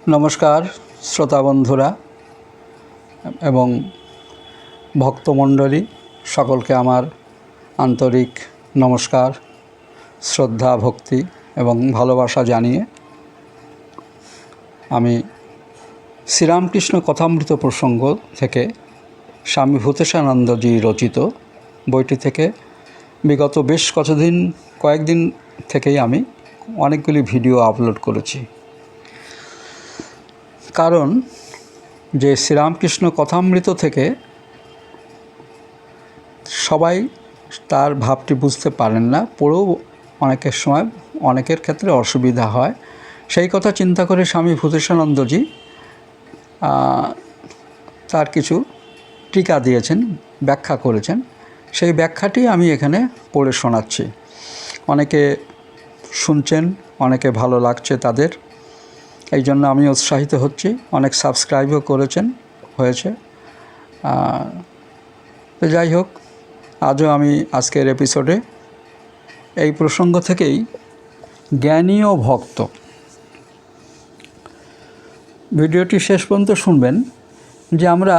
नमस्कार श्रोता बंधुरा एवं भक्तमंडली सकल के आमार आंतरिक नमस्कार श्रद्धा भक्ति एवं भालोबासा जानिए आमी श्रीरामकृष्ण कथामृत प्रसंग थेके स्वामी भूतेशानंदजी रचित বইটি থেকে বিগত বেশ কয়েকদিন থেকেই আমি অনেকগুলি ভিডিও আপলোড করেছি। কারণ যে শ্রীরামকৃষ্ণ কথামৃত থেকে সবাই তার ভাবটি বুঝতে পারেন না, পড়েও অনেকের সময় অনেকের ক্ষেত্রে অসুবিধা হয়। সেই কথা চিন্তা করে স্বামী ভূতেশানন্দজি তার কিছু টিকা দিয়েছেন, ব্যাখ্যা করেছেন। সেই ব্যাখ্যাটি আমি এখানে পড়ে শোনাচ্ছি। অনেকে শুনছেন, অনেকে ভালো লাগছে তাদের, এই জন্য আমি উৎসাহিত হচ্ছি। অনেক সাবস্ক্রাইবও হয়েছে। তো যাই হোক, আজও আমি আজকের এপিসোডে এই প্রসঙ্গ থেকেই জ্ঞানী ও ভক্ত, ভিডিওটি শেষ পর্যন্ত শুনবেন যে আমরা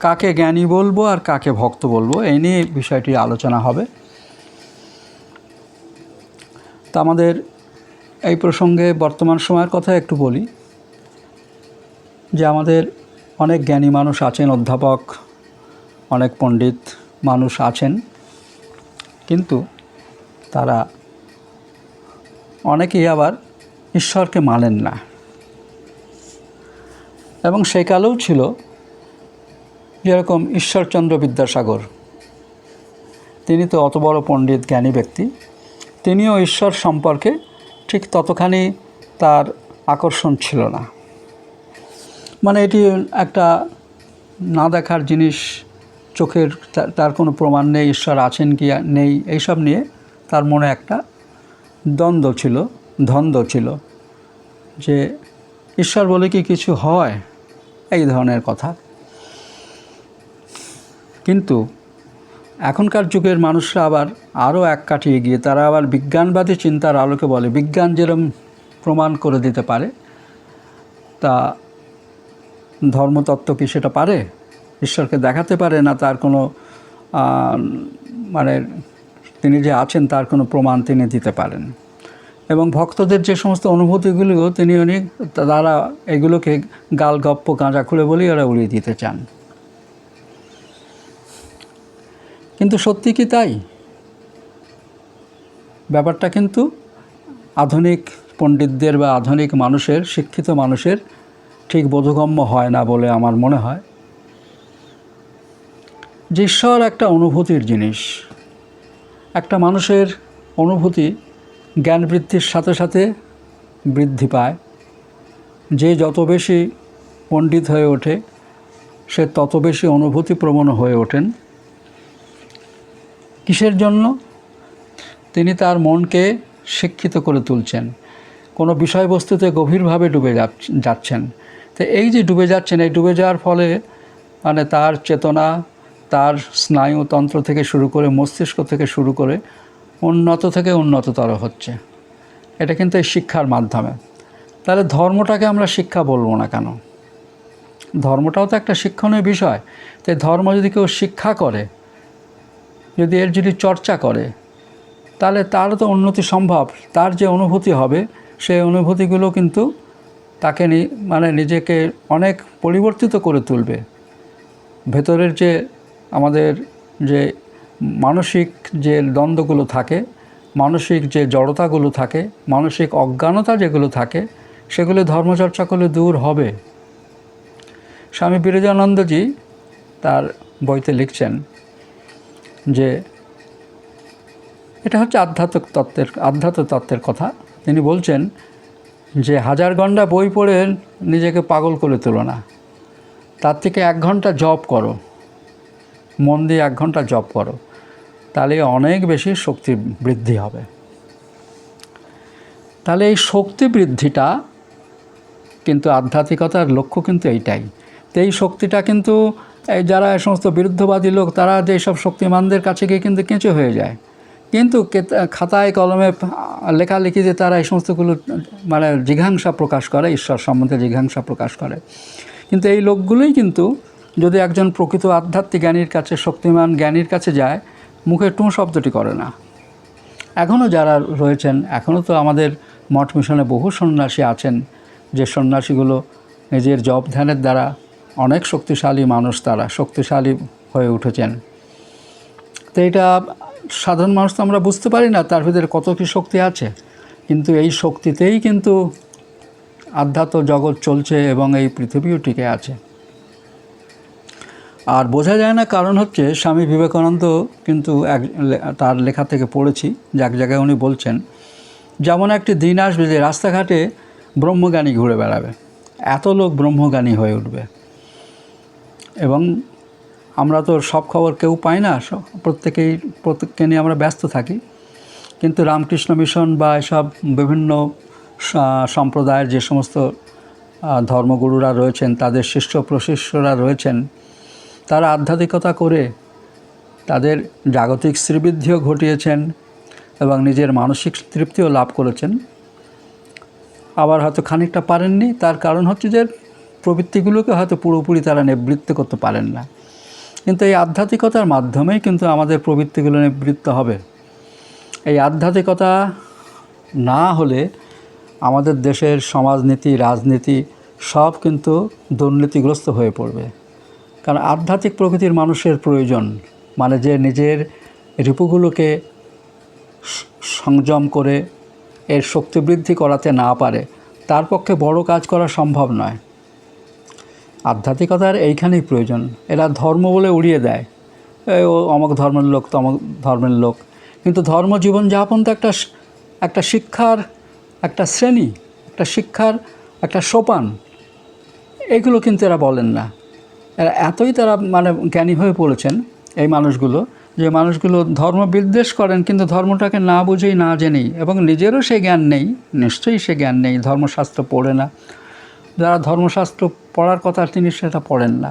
কাকে জ্ঞানী বলবো আর কাকে ভক্ত বলবো, এই নিয়ে বিষয়টি আলোচনা হবে। তা আমাদের এই প্রসঙ্গে বর্তমান সময়ের কথা একটু বলি যে আমাদের অনেক জ্ঞানী মানুষ আছেন, অধ্যাপক, অনেক পণ্ডিত মানুষ আছেন, কিন্তু তারা অনেকেই আবার ঈশ্বরকে মানেন না। এবং সেই কালেও ছিল যেরকম ঈশ্বরচন্দ্র বিদ্যাসাগর, তিনি তো অত বড় পণ্ডিত জ্ঞানী ব্যক্তি, তিনিও ঈশ্বর সম্পর্কে ঠিক ততখানি তার আকর্ষণ ছিল না। মানে এটি একটা না দেখার জিনিস, চোখের তার কোনো প্রমাণ নেই, ঈশ্বর আছেন কি নেই এইসব নিয়ে তার মনে একটা দ্বন্দ্ব ছিল যে ঈশ্বর বলে কি কিছু হয়, এই ধরনের কথা। কিন্তু এখনকার যুগের মানুষরা আবার আরও এক কাঠি এগিয়ে, তারা আবার বিজ্ঞানবাদী চিন্তার আলোকে বলে বিজ্ঞান যেরকম প্রমাণ করে দিতে পারে, তা ধর্মতত্ত্ব কি সেটা পারে? ঈশ্বরকে দেখাতে পারে না, তার কোনো মানে তিনি যে আছেন তার কোনো প্রমাণ তিনি দিতে পারেন। এবং ভক্তদের যে সমস্ত অনুভূতিগুলো তারা এগুলোকে গাল গপ্প গাঁজা খুলে বলেই ওরা উড়িয়ে দিতে চান। কিন্তু সত্যি কি তাই? ব্যাপারটা কিন্তু আধুনিক পণ্ডিতদের বা আধুনিক মানুষের, শিক্ষিত মানুষের ঠিক বোধগম্য হয় না বলে আমার মনে হয়। যে ঈশ্বর একটা অনুভূতির জিনিস, একটা মানুষের অনুভূতি জ্ঞান বৃদ্ধির সাথে সাথে বৃদ্ধি পায়। যে যত বেশি পণ্ডিত হয়ে ওঠে সে তত বেশি অনুভূতিপ্রবণ হয়ে ওঠেন। কিসের জন্য? তিনি তার মনকে শিক্ষিত করে তুলছেন, কোনো বিষয়বস্তুতে গভীরভাবে ডুবে যাচ্ছেন। তো এই যে ডুবে যাচ্ছেন, এই ডুবে যাওয়ার ফলে মানে তার চেতনা, তার স্নায়ুতন্ত্র থেকে শুরু করে মস্তিষ্ক থেকে শুরু করে উন্নত থেকে উন্নততর হচ্ছে। এটা কিন্তু এই শিক্ষার মাধ্যমে। তাহলে ধর্মটাকে আমরা শিক্ষা বলবো না কেন? ধর্মটাও তো একটা শিক্ষণীয় বিষয়। তাই ধর্ম যদি কেউ শিক্ষা করে, যদি এর যদি চর্চা করে, তাহলে তারও তো উন্নতি সম্ভব। তার যে অনুভূতি হবে সেই অনুভূতিগুলো কিন্তু তাকে নিজেকে অনেক পরিবর্তিত করে তুলবে। ভেতরের যে আমাদের যে মানসিক যে দ্বন্দ্বগুলো থাকে, মানসিক যে জড়তাগুলো থাকে, মানসিক অজ্ঞানতা যেগুলো থাকে, সেগুলো ধর্মচর্চা করলে দূর হবে। স্বামী বিরজানন্দজি তার বইতে লিখছেন যে এটা হচ্ছে আধ্যাত্ম তত্ত্বের কথা। তিনি বলছেন যে 1000 ঘন্টা বই পড়ে নিজেকে পাগল করে তোলো না, তার থেকে 1 ঘন্টা জপ করো, মন দিয়ে 1 ঘন্টা জপ করো, তাহলে অনেক বেশি শক্তি বৃদ্ধি হবে। তাহলে এই শক্তি বৃদ্ধিটা কিন্তু আধ্যাত্মিকতার লক্ষ্য কিন্তু এইটাই। তো এই শক্তিটা কিন্তু এই যারা এই সমস্ত বিরুদ্ধবাদী লোক, তারা যেসব শক্তিমানদের কাছে গিয়ে কিন্তু কেঁচো হয়ে যায়। কিন্তু খাতায় কলমে লেখালেখিতে তারা এই সমস্তগুলো মানে জিঘাংসা প্রকাশ করে, ঈশ্বর সম্বন্ধে জিঘাংসা প্রকাশ করে। কিন্তু এই লোকগুলোই কিন্তু যদি একজন প্রকৃত আধ্যাত্মিক জ্ঞানীর কাছে, শক্তিমান জ্ঞানীর কাছে যায়, মুখে টুঁ শব্দটি করে না। এখনও যারা রয়েছেন, এখনও তো আমাদের মঠ মিশনে বহু সন্ন্যাসী আছেন, যে সন্ন্যাসীগুলো নিজের জপ ধ্যানের দ্বারা অনেক শক্তিশালী মানুষ, তারা শক্তিশালী হয়ে উঠেছেন। তো এটা সাধারণ মানুষ তো আমরা বুঝতে পারি না তার ভিতরে কত কী শক্তি আছে, কিন্তু এই শক্তিতেই কিন্তু আধ্যাত্ম জগৎ চলছে এবং এই পৃথিবীও টিকে আছে। আর বোঝা যায় না, কারণ হচ্ছে স্বামী বিবেকানন্দ কিন্তু তার লেখা থেকে পড়েছি যে এক জায়গায় উনি বলছেন, যেমন একটি দিন আসবে যে রাস্তাঘাটে ব্রহ্মজ্ঞানী ঘুরে বেড়াবে, এত লোক ব্রহ্মজ্ঞানী হয়ে উঠবে। এবং আমরা তো সব খবর কেউ পাই না, প্রত্যেককে নিয়ে আমরা ব্যস্ত থাকি, কিন্তু রামকৃষ্ণ মিশন বা এসব বিভিন্ন সম্প্রদায়ের যে সমস্ত ধর্মগুরুরা রয়েছেন, তাদের শিষ্য প্রশিষ্যরা রয়েছেন, তারা আধ্যাত্মিকতা করে তাদের জাগতিক শ্রীবৃদ্ধিও ঘটিয়েছেন এবং নিজের মানসিক তৃপ্তিও লাভ করেছেন। আবার হয়তো খানিকটা পারেননি, তার কারণ হচ্ছে যে প্রবৃত্তিগুলোকে হয়তো পুরোপুরি তারা নিবৃত্ত করতে পারেন না। কিন্তু এই আধ্যাত্মিকতার মাধ্যমেই কিন্তু আমাদের প্রবৃত্তিগুলো নিবৃত্ত হবে। এই আধ্যাত্মিকতা না হলে আমাদের দেশের সমাজনীতি, রাজনীতি সব কিন্তু দুর্নীতিগ্রস্ত হয়ে পড়বে। কারণ আধ্যাত্মিক প্রকৃতির মানুষের প্রয়োজন, মানে যে নিজের রিপুগুলোকে সংযম করে এর শক্তি বৃদ্ধি করাতে না পারে, তার পক্ষে বড় কাজ করা সম্ভব নয়। আধ্যাত্মিকতার এইখানেই প্রয়োজন। এরা ধর্ম বলে উড়িয়ে দেয়, ও অমুক ধর্মের লোক, তমুক ধর্মের লোক, কিন্তু ধর্ম জীবনযাপন তো একটা শিক্ষার একটা শ্রেণী, একটা শিক্ষার একটা সোপান। এগুলো কিন্তু এরা বলেন না। এরা এতই তারা মানে জ্ঞানী হয়ে পড়েছেন এই মানুষগুলো, যে মানুষগুলো ধর্ম বিদ্বেষ করেন, কিন্তু ধর্মটাকে না বুঝেই, না জেনেই, এবং নিজেরও সে জ্ঞান নেই, নিশ্চয়ই সে জ্ঞান নেই, ধর্মশাস্ত্র পড়ে না। যারা ধর্মশাস্ত্র পড়ার কথা তিনি সেটা পড়েন না।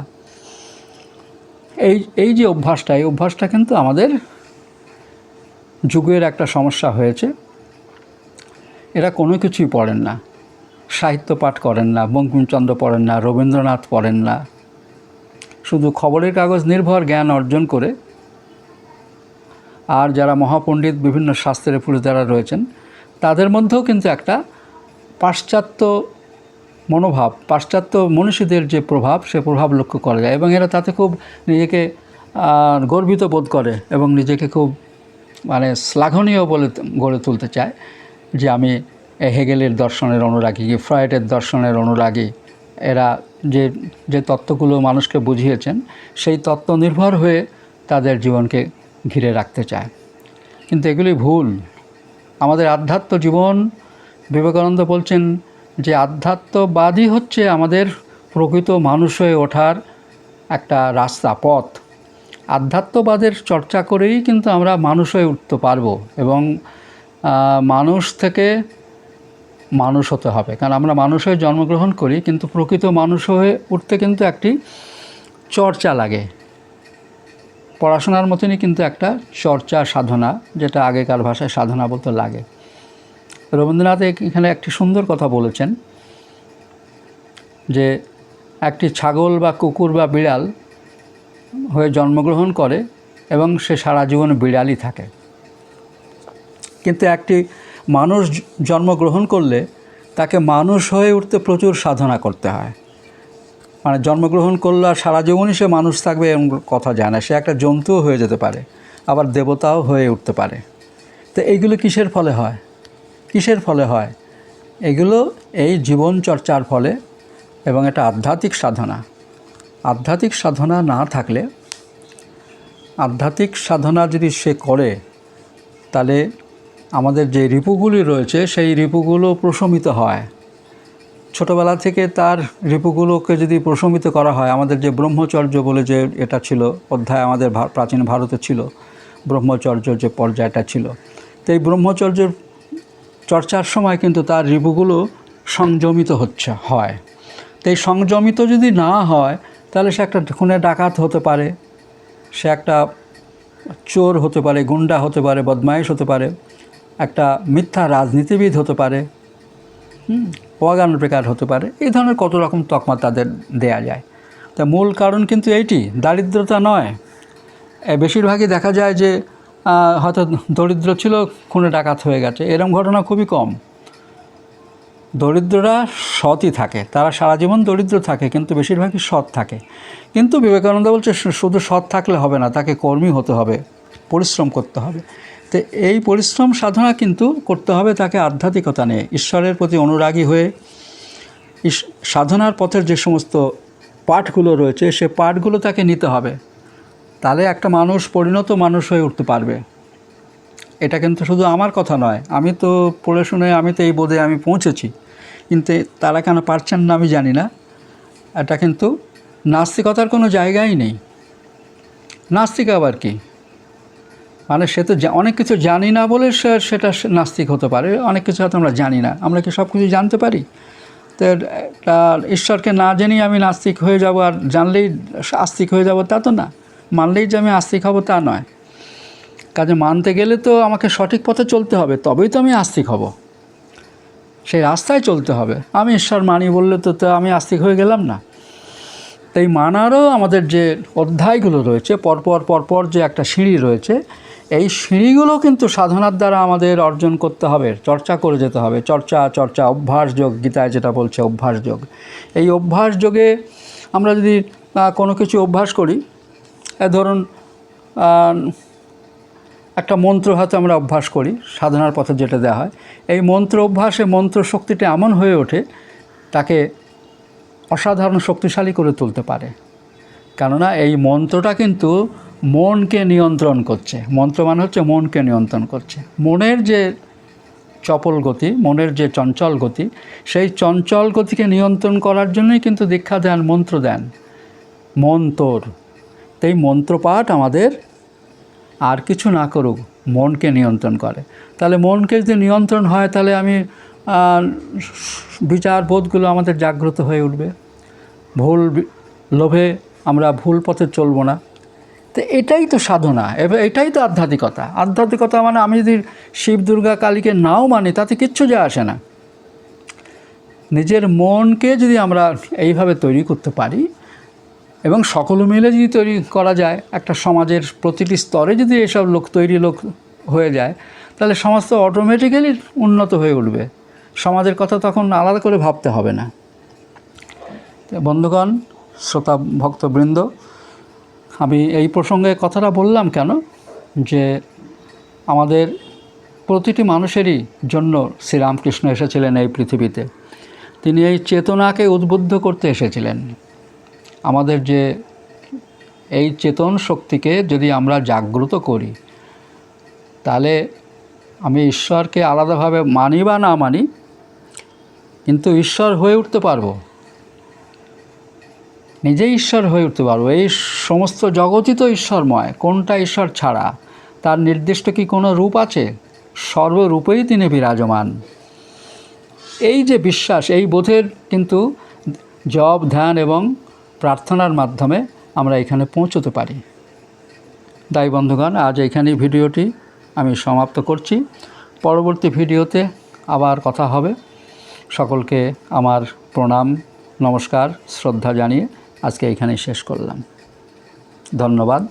এই যে অভ্যাসটা, এই অভ্যাসটা কিন্তু আমাদের যুগের একটা সমস্যা হয়েছে। এরা কোনো কিছুই পড়েন না, সাহিত্য পাঠ করেন না, বঙ্কিমচন্দ্র পড়েন না, রবীন্দ্রনাথ পড়েন না, শুধু খবরের কাগজ নির্ভর জ্ঞান অর্জন করে। আর যারা মহাপণ্ডিত, বিভিন্ন শাস্ত্রের পুরুষরা রয়েছেন, তাদের মধ্যেও কিন্তু একটা পাশ্চাত্য মনোভাব, পাশ্চাত্য মনীষীদের যে প্রভাব, সে প্রভাব লক্ষ্য করা যায়। এবং এরা তাতে খুব নিজেকে গর্বিত বোধ করে এবং নিজেকে খুব মানে শ্লাঘনীয় বলে গড়ে তুলতে চায় যে আমি হেগেলের দর্শনের অনুরাগী, ফ্রয়েডের দর্শনের অনুরাগী। এরা যে তত্ত্বগুলো মানুষকে বুঝিয়েছেন, সেই তত্ত্ব নির্ভর হয়ে তাদের জীবনকে ঘিরে রাখতে চায়। কিন্তু এগুলি ভুল। আমাদের আধ্যাত্ম জীবন, বিবেকানন্দ বলছেন যে আধ্যাত্মবাদই হচ্ছে আমাদের প্রকৃত মানুষ হয়ে ওঠার একটা রাস্তা, পথ। আধ্যাত্মবাদের চর্চা করেই কিন্তু আমরা মানুষ হয়ে উঠতে পারবো, এবং মানুষ থেকে মানুষ হতে হবে। কারণ আমরা মানুষ হয়ে জন্মগ্রহণ করি, কিন্তু প্রকৃত মানুষ হয়ে উঠতে কিন্তু একটি চর্চা লাগে। পড়াশোনার মতনই কিন্তু একটা চর্চা, সাধনা, যেটা আগেকার ভাষায় সাধনা বলতে লাগে। রবীন্দ্রনাথ এখানে একটি সুন্দর কথা বলেছেন যে একটি ছাগল বা কুকুর বা বিড়াল হয়ে জন্মগ্রহণ করে এবং সে সারা জীবন বিড়ালই থাকে। কিন্তু একটি মানুষ জন্মগ্রহণ করলে তাকে মানুষ হয়ে উঠতে প্রচুর সাধনা করতে হয়। মানে জন্মগ্রহণ করলে আর সারা জীবনই সে মানুষ থাকবে এমন কথা যায় না। সে একটা জন্তুও হয়ে যেতে পারে, আবার দেবতাও হয়ে উঠতে পারে। তো এইগুলো কিসের ফলে হয়? কিসের ফলে হয়? এগুলো এই জীবন চর্চার ফলে, এবং এটা আধ্যাত্মিক সাধনা। আধ্যাত্মিক সাধনা না থাকলে, আধ্যাত্মিক সাধনা যদি সে করে, তাহলে আমাদের যে রিপুগুলি রয়েছে সেই রিপুগুলো প্রশমিত হয়। ছোটোবেলা থেকে তার রিপুগুলোকে যদি প্রশমিত করা হয়, আমাদের যে ব্রহ্মচর্য বলে যে এটা ছিল অধ্যায়, আমাদের প্রাচীন ভারতে ছিল ব্রহ্মচর্য যে পর্যায়টা ছিল, তো এই ব্রহ্মচর্যের চর্চার সময় কিন্তু তার রিপুগুলো সংযমিত হয়। তো এই সংযমিত যদি না হয়, তাহলে সে একটা খুনে ডাকাত হতে পারে, সে একটা চোর হতে পারে, গুন্ডা হতে পারে, বদমাইশ হতে পারে, একটা মিথ্যা রাজনীতিবিদ হতে পারে, ওয়াগান বেকার হতে পারে, এই ধরনের কত রকম তকমা তাদের দেয়া যায়। তা মূল কারণ কিন্তু এইটি, দারিদ্রতা নয়। বেশিরভাগই দেখা যায় যে হয়তো দরিদ্র ছিল, খুনে ডাকাত হয়ে গেছে, এরকম ঘটনা খুবই কম। দরিদ্ররা সৎই থাকে, তারা সারা জীবন দরিদ্র থাকে, কিন্তু বেশিরভাগই সৎ থাকে। কিন্তু বিবেকানন্দ বলছে শুধু সৎ থাকলে হবে না, তাকে কর্মী হতে হবে, পরিশ্রম করতে হবে। তো এই পরিশ্রম সাধনা কিন্তু করতে হবে তাকে আধ্যাত্মিকতা নিয়ে, ঈশ্বরের প্রতি অনুরাগী হয়ে। সাধনার পথের যে সমস্ত পাঠগুলো রয়েছে, সে পাঠগুলো তাকে নিতে হবে, তাহলে একটা মানুষ পরিণত মানুষ হয়ে উঠতে পারবে। এটা কিন্তু শুধু আমার কথা নয়, আমি তো পড়ে শুনে আমি তো এই বোধে আমি পৌঁছেছি, কিন্তু তারা কেন পারছেন না আমি জানি না। এটা কিন্তু নাস্তিকতার কোনো জায়গাই নেই। নাস্তিক আবার কি, মানে সে তো অনেক কিছু জানি না বলে সেটা নাস্তিক হতে পারে। অনেক কিছু হয়তো আমরা জানি না, আমরা কি সব কিছু জানতে পারি? তো ঈশ্বরকে না জেনেই আমি নাস্তিক হয়ে যাব, আর জানলেই আস্তিক হয়ে যাব তা তো না। মানলেই যে আমি আস্তিক হব তা নয়। কাজে মানতে গেলে তো আমাকে সঠিক পথে চলতে হবে, তবেই তো আমি আস্তিক হব। সেই রাস্তায় চলতে হবে। আমি ঈশ্বর মানি বললে তো আমি আস্তিক হয়ে গেলাম না। তাই মানারও আমাদের যে অধ্যায়গুলো রয়েছে, পরপর যে একটা সিঁড়ি রয়েছে, এই সিঁড়িগুলো কিন্তু সাধনার দ্বারা আমাদের অর্জন করতে হবে, চর্চা করে যেতে হবে। চর্চা অভ্যাস যোগ, গীতায় যেটা বলছে অভ্যাস যোগ। এই অভ্যাস যোগে আমরা যদি কোনো কিছু অভ্যাস করি, ধরুন একটা মন্ত্র হয়তো আমরা অভ্যাস করি, সাধনার পথে যেটা দেওয়া হয়, এই মন্ত্র অভ্যাসে মন্ত্র শক্তিটা এমন হয়ে ওঠে তাকে অসাধারণ শক্তিশালী করে তুলতে পারে। কেননা এই মন্ত্রটা কিন্তু মনকে নিয়ন্ত্রণ করছে। মন্ত্র মানে হচ্ছে মনকে নিয়ন্ত্রণ করছে। মনের যে চপল গতি, মনের যে চঞ্চল গতি, সেই চঞ্চল গতিকে নিয়ন্ত্রণ করার জন্যই কিন্তু দীক্ষা দেন, মন্ত্র দেন, মন্ত্র। তাই মন্ত্রপাঠ আমাদের আর কিছু না করুক, মনকে নিয়ন্ত্রণ করে। তাহলে মনকে যদি নিয়ন্ত্রণ হয়, তাহলে আমি বিচার বোধগুলো আমাদের জাগ্রত হয়ে উঠবে। ভুল লোভে আমরা ভুল পথে চলব না। তো এটাই তো সাধনা, এটাই তো আধ্যাত্মিকতা। আধ্যাত্মিকতা মানে আমি যদি শিব দুর্গা কালীকে নাও মানি, তাতে কিচ্ছু যায় আসে না। নিজের মনকে যদি আমরা এইভাবে তৈরি করতে পারি, এবং সকলে মিলে যদি তৈরি করা যায়, একটা সমাজের প্রতিটি স্তরে যদি এসব লোক হয়ে যায়, তাহলে সমাজ তো অটোমেটিক্যালি উন্নত হয়ে উঠবে। সমাজের কথা তখন আলাদা করে ভাবতে হবে না। বন্ধুগণ, শ্রোতা ভক্তবৃন্দ, আমি এই প্রসঙ্গে কথাটা বললাম কেন, যে আমাদের প্রতিটি মানুষেরই জন্য শ্রীরামকৃষ্ণ এসেছিলেন এই পৃথিবীতে। তিনি এই চেতনাকে উদ্বুদ্ধ করতে এসেছিলেন। আমাদের যে এই চেতন শক্তিকে যদি আমরা জাগ্রত করি, তাহলে আমি ঈশ্বরকে আলাদাভাবে মানি বা না মানি, কিন্তু ঈশ্বর হয়ে উঠতে পারবো, নিজেই ঈশ্বর হয়ে উঠতে পারবো। এই সমস্ত জগৎই তো ঈশ্বরময়, কোনটা ঈশ্বর ছাড়া? তার নির্দিষ্ট কি কোনো রূপ আছে? সর্বরূপেই তিনি বিরাজমান। এই যে বিশ্বাস, এই বোধের কিন্তু জপ, ধ্যান এবং প্রার্থনার মাধ্যমে আমরা এখানে পৌঁছতে পারি। তাই বন্ধুগণ, আজ এইখানেই ভিডিওটি আমি সমাপ্ত করছি। পরবর্তী ভিডিওতে আবার কথা হবে। সকলকে আমার প্রণাম, নমস্কার, শ্রদ্ধা জানিয়ে আজকে এইখানেই শেষ করলাম। ধন্যবাদ।